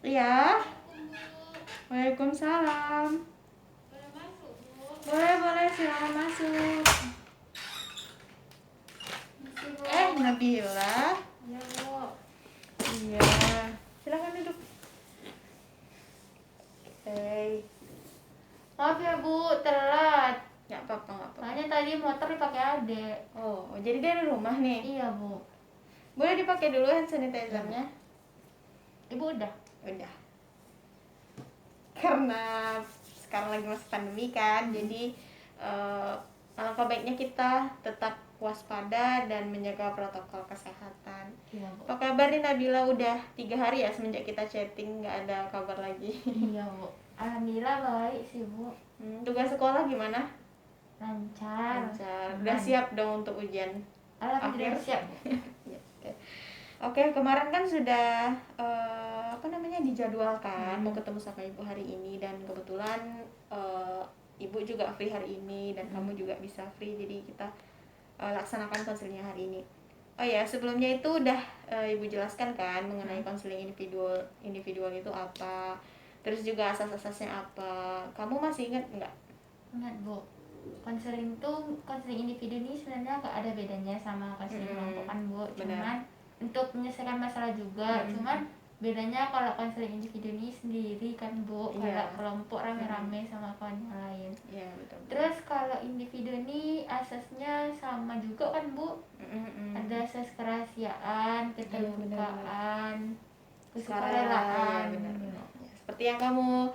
Iya. Waalaikumsalam. Boleh masuk, Bu? Boleh, silakan masuk. Misi, Bu. Nabila. Ya, Bu. Iya. Silakan duduk. Oke. Maaf ya, Bu, telat. Nggak apa-apa. Soalnya tadi motor dipakai adek. Oh, jadi dari rumah nih. Iya, Bu. Boleh dipakai dulu hand sanitizer-nya? Ibu udah? Udah. Karena sekarang lagi masa pandemi kan, jadi alangkah baiknya kita tetap waspada dan menjaga protokol kesehatan. Iya, Bu. Apa kabar nih Nabila? Udah 3 hari ya semenjak kita chatting, nggak ada kabar lagi. Iya, Bu. Alhamdulillah baik sih, Bu. Tugas sekolah gimana? Lancar. Lancar. Udah siap dong untuk ujian? Alhamdulillah akhir? siap, Bu. Ya, Oke, kemarin kan sudah dijadwalkan mau ketemu sama ibu hari ini, dan kebetulan ibu juga free hari ini dan kamu juga bisa free, jadi kita laksanakan konselnya hari ini. Oh ya, sebelumnya itu udah ibu jelaskan kan mengenai konseling individual itu apa, terus juga asas-asasnya apa. Kamu masih ingat nggak? Ingat, Bu. Konseling individu ini sebenarnya nggak ada bedanya sama konseling kelompok kan, Bu. Cuman untuk menyelesaikan masalah juga. Cuman bedanya kalau konseling individu ini sendiri kan, Bu. Kalau kelompok rame-rame sama kawan yang lain. Iya, betul. Terus kalau individu ini asasnya sama juga kan, Bu. Ada asas kerahasiaan, keterbukaan, kesukarelaan. Seperti yang kamu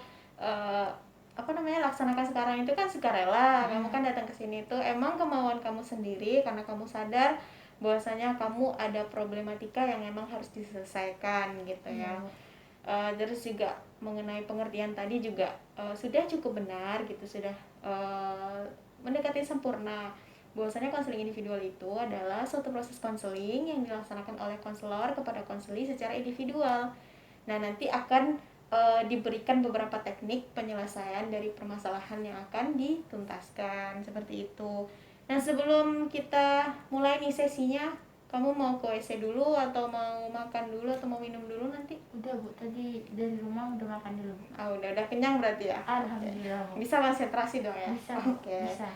laksanakan sekarang itu kan sukarela. Kamu kan datang ke sini tuh emang kemauan kamu sendiri, karena kamu sadar bahwasanya kamu ada problematika yang emang harus diselesaikan gitu ya. Terus juga mengenai pengertian tadi juga sudah cukup benar gitu, sudah mendekati sempurna. Bahwasanya konseling individual itu adalah suatu proses konseling yang dilaksanakan oleh konselor kepada konseli secara individual. Nah, nanti akan diberikan beberapa teknik penyelesaian dari permasalahan yang akan dituntaskan, seperti itu. Nah, sebelum kita mulai nih sesinya, kamu mau ke WC dulu atau mau makan dulu atau mau minum dulu nanti? Udah, Bu, tadi dari rumah udah makan dulu, Bu. Udah kenyang berarti ya? Alhamdulillah, Bu. Bisa konsentrasi dong ya? Bisa, bisa.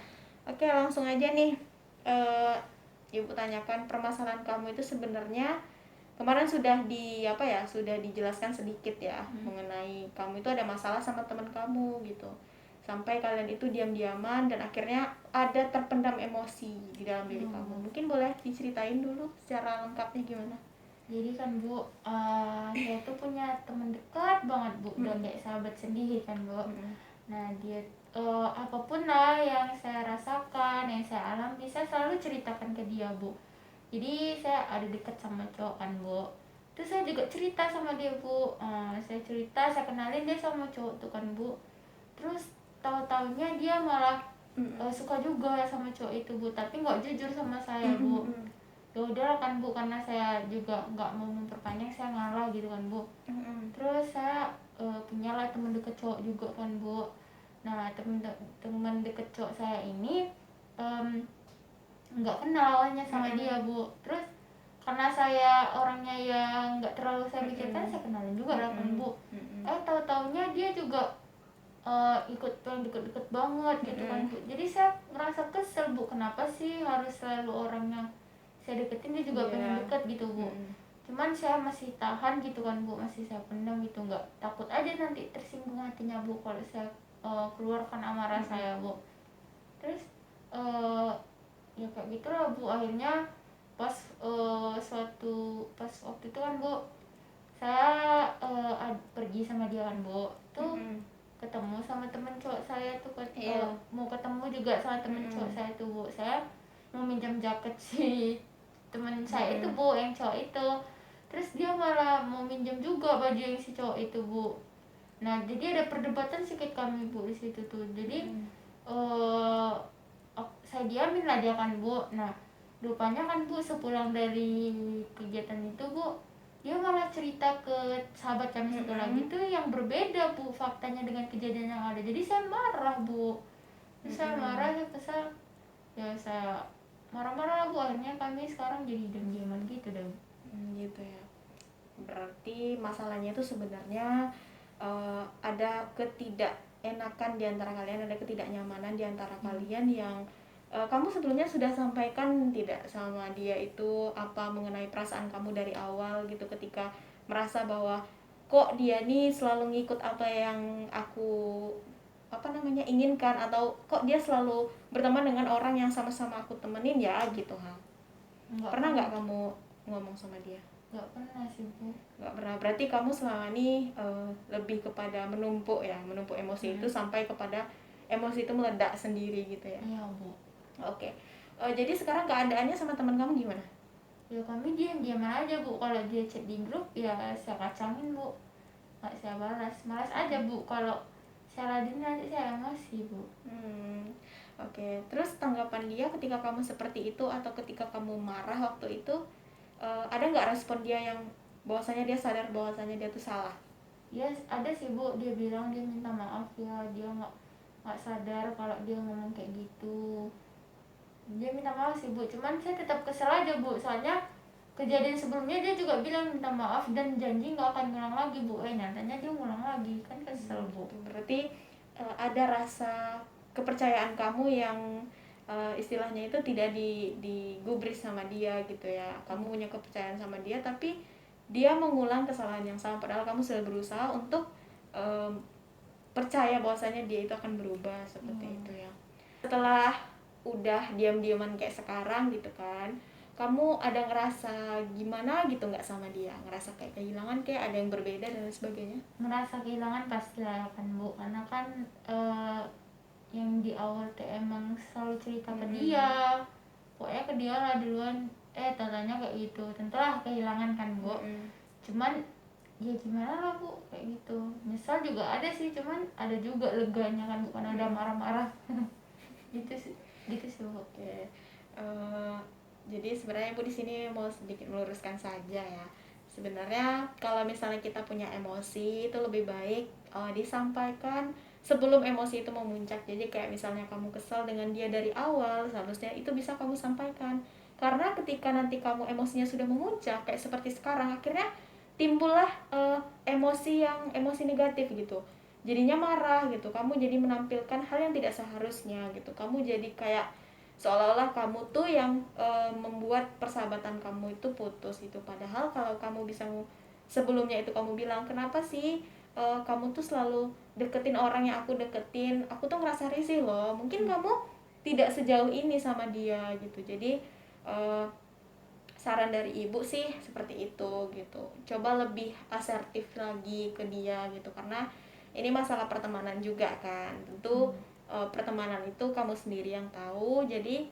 Oke, langsung aja nih. Ibu tanyakan, permasalahan kamu itu sebenarnya kemarin sudah sudah dijelaskan sedikit ya, mengenai kamu itu ada masalah sama teman kamu gitu, sampai kalian itu diam-diaman dan akhirnya ada terpendam emosi di dalam diri kamu. Mungkin boleh diceritain dulu secara lengkapnya gimana? Jadi kan, Bu, saya tuh punya teman dekat banget, Bu, udah kayak sahabat sendiri kan, Bu. Nah, dia apapun lah yang saya rasakan, yang saya alami, saya selalu ceritakan ke dia, Bu. Jadi saya ada dekat sama cowok kan, Bu. Terus saya juga cerita sama dia, Bu. Saya cerita, saya kenalin dia sama cowok tuh kan, Bu. Terus tahu-taunya dia malah suka juga sama cowok itu, Bu. Tapi nggak jujur sama saya, Bu. Ya udahlah kan, Bu, karena saya juga nggak mau memperpanjang, saya ngalah gitu kan, Bu. Terus saya punyalah teman deket cowok juga kan, Bu. Nah, teman deket cowok saya ini nggak kenal awalnya sama dia, Bu. Terus karena saya orangnya yang nggak terlalu saya pikirkan, saya kenalin juga lah kan, Bu. Tahu-taunya dia juga ikut yang deket-deket banget gitu kan, Bu. Jadi saya merasa kesel, Bu, kenapa sih harus selalu orang yang saya deketin dia juga pengen deket gitu, Bu. Cuman saya masih tahan gitu kan, Bu, masih saya pendam gitu, nggak takut aja nanti tersinggung hatinya, Bu, kalau saya keluarkan amarah saya, Bu. Terus ya kayak gitulah, Bu. Akhirnya pas waktu itu kan, Bu, saya pergi sama dia kan, Bu. Tuh ketemu sama temen cowok saya tuh kan, mau ketemu juga sama temen cowok saya tuh, Bu. Saya mau minjam jaket si temen saya itu, Bu, yang cowok itu. Terus dia malah mau minjam juga baju yang si cowok itu, Bu. Nah, jadi ada perdebatan sedikit kami, Bu, di situ tuh. Jadi saya diamin lah dia kan, Bu. Nah, rupanya kan, Bu, sepulang dari kegiatan itu, Bu, dia malah cerita ke sahabat kami satu lagi tuh yang berbeda, Bu, faktanya dengan kejadian yang ada. Jadi saya marah, Bu. Terus saya marah, saya kesal. Ya saya marah-marah lah, Bu. Akhirnya kami sekarang jadi diam-diaman gitu deh, Bu. Gitu ya. Berarti masalahnya itu sebenarnya ada ketidakenakan di antara kalian, ada ketidaknyamanan di antara kalian yang kamu sebelumnya sudah sampaikan tidak sama dia itu apa mengenai perasaan kamu dari awal gitu, ketika merasa bahwa kok dia nih selalu ngikut apa yang aku inginkan, atau kok dia selalu berteman dengan orang yang sama-sama aku temenin ya gitu ha. Pernah nggak kamu ngomong sama dia? Nggak pernah sih Bu. Nggak pernah. Berarti kamu selama ini lebih kepada menumpuk emosi itu sampai kepada emosi itu meledak sendiri gitu ya? Iya Bu. Oke. Jadi sekarang keadaannya sama teman kamu gimana? Ya kami diam-diam aja Bu, kalau dia chat di grup ya saya kacangin Bu, nggak saya balas, malas aja Bu kalau saya ladenin, nanti saya emosi Bu. Oke. Terus tanggapan dia ketika kamu seperti itu, atau ketika kamu marah waktu itu, ada nggak respon dia yang bahwasanya dia sadar bahwasanya dia tuh salah? Ya ada sih Bu, dia bilang dia minta maaf ya, dia nggak sadar kalau dia ngomong kayak gitu. Dia minta maaf sih Bu, cuman saya tetap kesel aja Bu, soalnya kejadian sebelumnya dia juga bilang minta maaf dan janji nggak akan ngulang lagi Bu. Nyatanya dia ngulang lagi, kan kesel Bu. Berarti ada rasa kepercayaan kamu yang istilahnya itu tidak digubris sama dia gitu ya. Kamu punya kepercayaan sama dia, tapi dia mengulang kesalahan yang sama, padahal kamu sudah berusaha untuk percaya bahwasanya dia itu akan berubah seperti itu ya. Setelah udah diam-diaman kayak sekarang gitu kan, kamu ada ngerasa gimana gitu nggak sama dia? Ngerasa kayak kehilangan, kayak ada yang berbeda dan sebagainya? Merasa kehilangan pasti lah kan Bu, karena kan yang di awal tuh emang selalu cerita ke dia, pokoknya ke dia lah duluan, tanya kayak gitu, tentulah kehilangan kan Bu. Cuman ya gimana lah Bu, kayak gitu, nyesal juga ada sih, cuman ada juga leganya kan, bukan ada marah-marah. gitu sih Bu. Oke. Jadi sebenarnya Ibu di sini mau sedikit meluruskan saja ya. Sebenarnya kalau misalnya kita punya emosi itu lebih baik disampaikan sebelum emosi itu memuncak. Jadi kayak misalnya kamu kesal dengan dia dari awal, seharusnya itu bisa kamu sampaikan. Karena ketika nanti kamu emosinya sudah memuncak kayak seperti sekarang, akhirnya timbullah emosi negatif gitu. Jadinya marah gitu. Kamu jadi menampilkan hal yang tidak seharusnya gitu. Kamu jadi kayak seolah-olah kamu tuh yang membuat persahabatan kamu itu putus itu, padahal kalau kamu bisa sebelumnya itu kamu bilang kenapa sih kamu tuh selalu deketin orang yang aku deketin, aku tuh ngerasa risih loh, mungkin kamu tidak sejauh ini sama dia gitu. Jadi saran dari ibu sih seperti itu gitu, coba lebih asertif lagi ke dia gitu, karena ini masalah pertemanan juga kan, tentu pertemanan itu kamu sendiri yang tahu. Jadi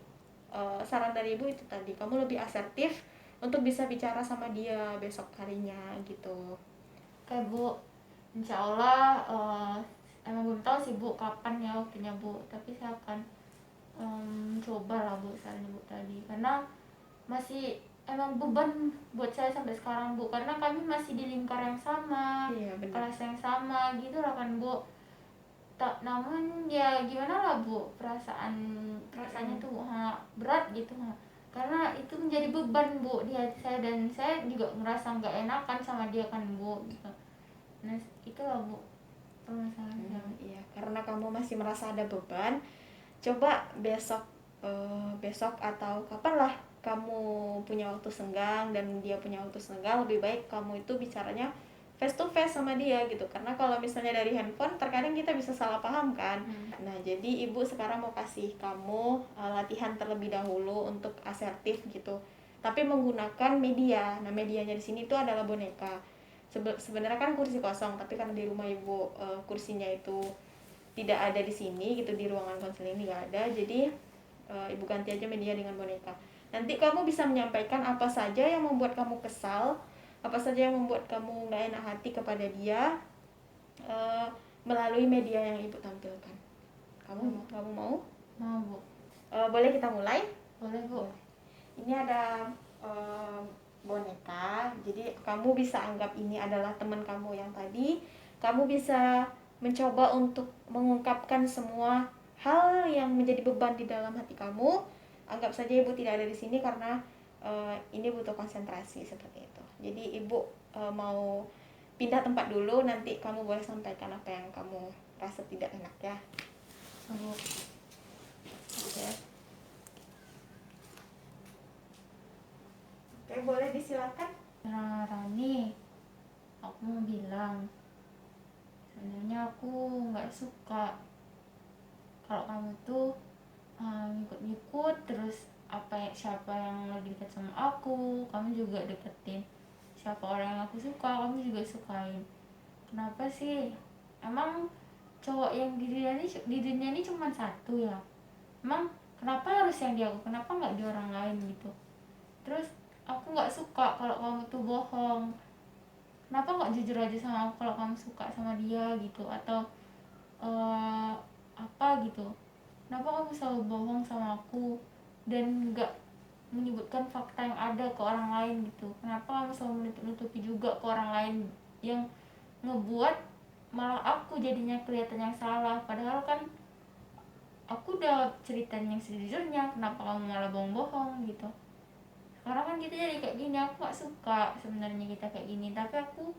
saran dari ibu itu tadi, kamu lebih asertif untuk bisa bicara sama dia besok harinya gitu. Oke Bu, insya Allah emang belum tahu sih Bu kapan ya waktunya Bu, tapi saya akan coba lah Bu saran Bu tadi, karena masih emang beban buat saya sampai sekarang Bu, karena kami masih di lingkar yang sama, kelas yang sama gitu lah kan Bu. Namun ya gimana lah Bu, perasaannya tuh berat gitu karena itu menjadi beban Bu di hati saya, dan saya juga ngerasa nggak enakan sama dia kan Bu gitu. Nah itulah Bu permasalahannya. Iya, karena kamu masih merasa ada beban, coba besok atau kapan lah kamu punya waktu senggang dan dia punya waktu senggang, lebih baik kamu itu bicaranya face to face sama dia gitu, karena kalau misalnya dari handphone terkadang kita bisa salah paham kan. Nah jadi ibu sekarang mau kasih kamu latihan terlebih dahulu untuk asertif gitu, tapi menggunakan media. Nah medianya di sini tuh adalah boneka. Sebenarnya kan kursi kosong, tapi karena di rumah ibu kursinya itu tidak ada di sini gitu, di ruangan konseling ini nggak ada, jadi ibu ganti aja media dengan boneka. Nanti kamu bisa menyampaikan apa saja yang membuat kamu kesal, apa saja yang membuat kamu nggak enak hati kepada dia melalui media yang ibu tampilkan. Kamu mau? Mau Bu. Boleh kita mulai? Boleh Bu. Ini ada boneka, jadi kamu bisa anggap ini adalah teman kamu yang tadi. Kamu bisa mencoba untuk mengungkapkan semua hal yang menjadi beban di dalam hati kamu. Anggap saja ibu tidak ada di sini karena ini butuh konsentrasi seperti itu. Jadi ibu mau pindah tempat dulu, nanti kamu boleh sampaikan apa yang kamu rasa tidak enak ya. Bu. Oke. Oke, boleh disilakan. Nah, Rani, aku mau bilang, sebenarnya aku nggak suka kalau kamu tuh ngikut-ngikut terus siapa yang lagi dekat sama aku, kamu juga deketin. Siapa orang yang aku suka, kamu juga sukain. Kenapa sih? Emang cowok yang di dunia ini cuma satu ya? Emang kenapa harus yang di aku? Kenapa nggak di orang lain gitu? Terus aku nggak suka kalau kamu tuh bohong. Kenapa nggak jujur aja sama aku kalau kamu suka sama dia gitu? Atau apa gitu? Kenapa kamu selalu bohong sama aku dan nggak menyebutkan fakta yang ada ke orang lain gitu? Kenapa kamu selalu menutup-nutupi juga ke orang lain yang ngebuat malah aku jadinya kelihatan yang salah, padahal kan aku udah ceritain yang sejujurnya, kenapa kamu malah bohong-bohong gitu? Sekarang kan kita jadi kayak gini, aku gak suka sebenarnya kita kayak gini, tapi aku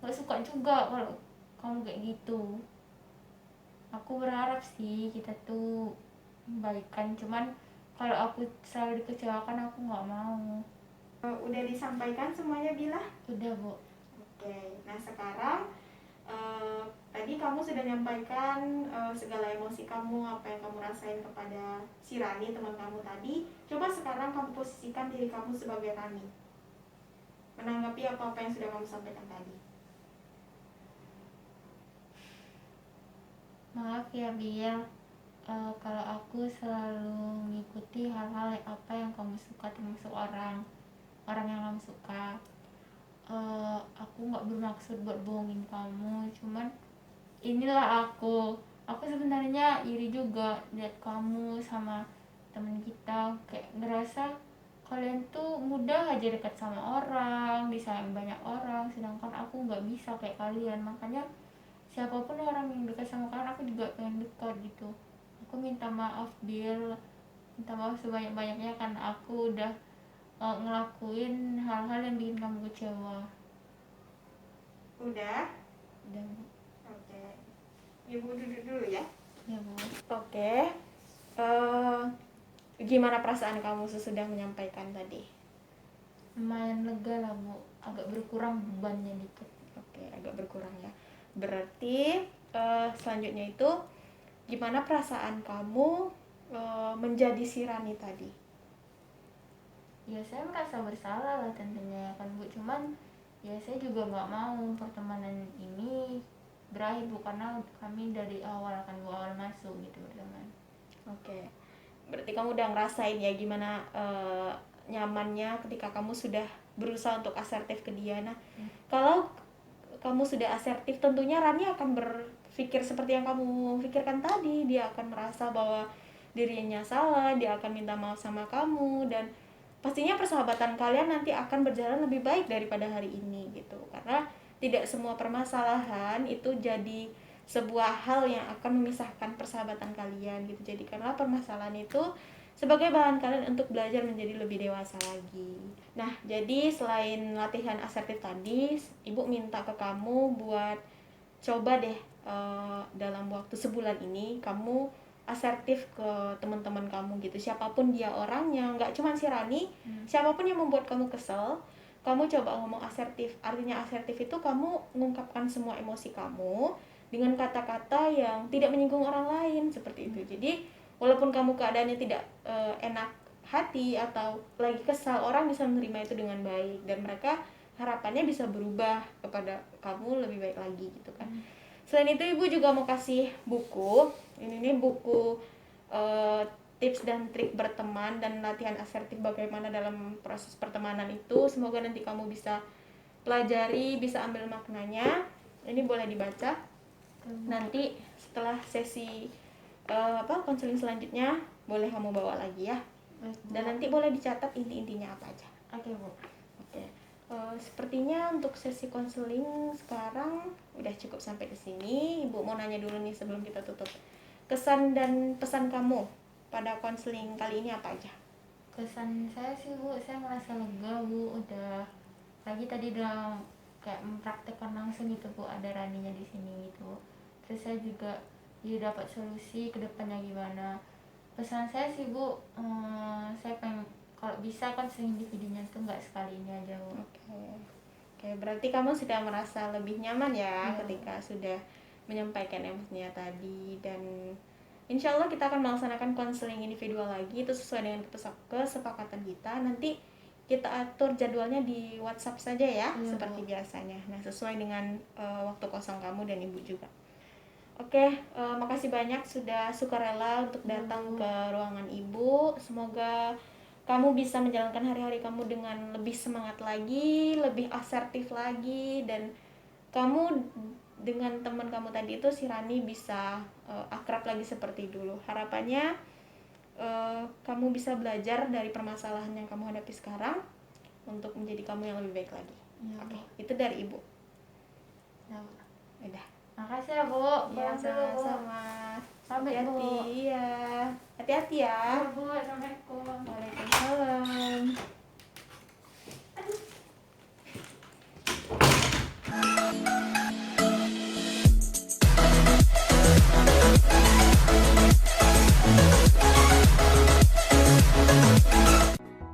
gak suka juga kalau kamu kayak gitu. Aku berharap sih kita tuh baikan, cuman kalau aku selalu dikecewakan aku nggak mau. Udah disampaikan semuanya, Bila? Udah, Bu. Oke, nah sekarang tadi kamu sudah menyampaikan segala emosi kamu, apa yang kamu rasain kepada si Rani, teman kamu tadi. Coba sekarang kamu posisikan diri kamu sebagai Rani, menanggapi apa-apa yang sudah kamu sampaikan tadi. Maaf ya, Bil. Kalau aku selalu mengikuti hal-hal apa yang kamu suka, termasuk orang yang kamu suka. Aku nggak bermaksud buat bohongin kamu, cuman inilah aku sebenarnya iri juga lihat kamu sama temen kita, kayak ngerasa kalian tuh mudah aja dekat sama orang, disayang banyak orang, sedangkan aku nggak bisa kayak kalian. Makanya siapapun orang yang dekat sama kalian aku juga pengen dekat gitu. Aku minta maaf, Bill, minta maaf sebanyak-banyaknya karena aku udah ngelakuin hal-hal yang bikin kamu kecewa. Udah? Udah, Bu. Oke. Ibu duduk dulu ya. Ya, Bu. Oke. Gimana perasaan kamu sesudah menyampaikan tadi? Lumayan lega lah, Bu. Agak berkurang bebannya dikit. Oke, agak berkurang ya. Berarti selanjutnya itu gimana perasaan kamu menjadi si Rani tadi? Ya, saya merasa bersalah lah tentunya kan, Bu. Cuman ya saya juga nggak mau pertemanan ini berakhir, Bu, karena kami dari awal kan, Bu, awal masuk gitu berteman. Oke. Berarti kamu udah ngerasain ya gimana nyamannya ketika kamu sudah berusaha untuk asertif ke dia. Nah, kalau kamu sudah asertif, tentunya Rani akan berpikir seperti yang kamu pikirkan tadi. Dia akan merasa bahwa dirinya salah, dia akan minta maaf sama kamu, dan pastinya persahabatan kalian nanti akan berjalan lebih baik daripada hari ini gitu. Karena tidak semua permasalahan itu jadi sebuah hal yang akan memisahkan persahabatan kalian gitu. Jadi karena permasalahan itu sebagai bahan kalian untuk belajar menjadi lebih dewasa lagi. Nah, jadi selain latihan asertif tadi, ibu minta ke kamu buat coba deh dalam waktu sebulan ini kamu asertif ke teman-teman kamu gitu, siapapun dia orangnya, nggak cuma si Rani, siapapun yang membuat kamu kesel, kamu coba ngomong asertif. Artinya asertif itu kamu mengungkapkan semua emosi kamu dengan kata-kata yang tidak menyinggung orang lain, seperti itu. Jadi walaupun kamu keadaannya tidak enak hati atau lagi kesal, orang bisa menerima itu dengan baik dan mereka harapannya bisa berubah kepada kamu lebih baik lagi gitu kan. Selain itu ibu juga mau kasih buku. Ini buku tips dan trik berteman dan latihan asertif bagaimana dalam proses pertemanan itu. Semoga nanti kamu bisa pelajari, bisa ambil maknanya. Ini boleh dibaca. Nanti setelah sesi konseling selanjutnya boleh kamu bawa lagi ya. Dan nanti boleh dicatat inti-intinya apa aja. Oke, Bu. Oke. Sepertinya untuk sesi konseling sekarang udah cukup sampai di sini. Ibu mau nanya dulu nih sebelum kita tutup. Kesan dan pesan kamu pada konseling kali ini apa aja? Kesan saya sih, Bu, saya merasa lega, Bu, udah lagi tadi udah kayak mempraktekkan langsung gitu Bu, ada Raninya di sini gitu. Terus saya juga dapat solusi ke depannya gimana. Pesan saya sih Bu, saya pengen kalau bisa kan sering individunya tuh nggak sekali ini aja Bu. Oke, berarti kamu sudah merasa lebih nyaman ya Iya, ketika sudah menyampaikan emosinya tadi, dan insya Allah kita akan melaksanakan konseling individual lagi itu sesuai dengan kesepakatan kita. Nanti kita atur jadwalnya di WhatsApp saja ya, Iya, seperti Bu. biasanya. Nah, sesuai dengan waktu kosong kamu dan ibu juga. Oke, makasih banyak sudah sukarela untuk datang ke ruangan ibu. Semoga kamu bisa menjalankan hari-hari kamu dengan lebih semangat lagi, lebih asertif lagi, dan kamu dengan teman kamu tadi itu si Rani bisa akrab lagi seperti dulu. Harapannya kamu bisa belajar dari permasalahan yang kamu hadapi sekarang untuk menjadi kamu yang lebih baik lagi. Iya, Oke, Bu. itu dari ibu. Ya, Bu. Udah. Makasih ya Bu. Ya, Pulang dulu, Bu. sama-sama. Pamit, Bu. Hati-hati, iya. Hati-hati ya. Ya Bu, Assalamualaikum. Waalaikumsalam.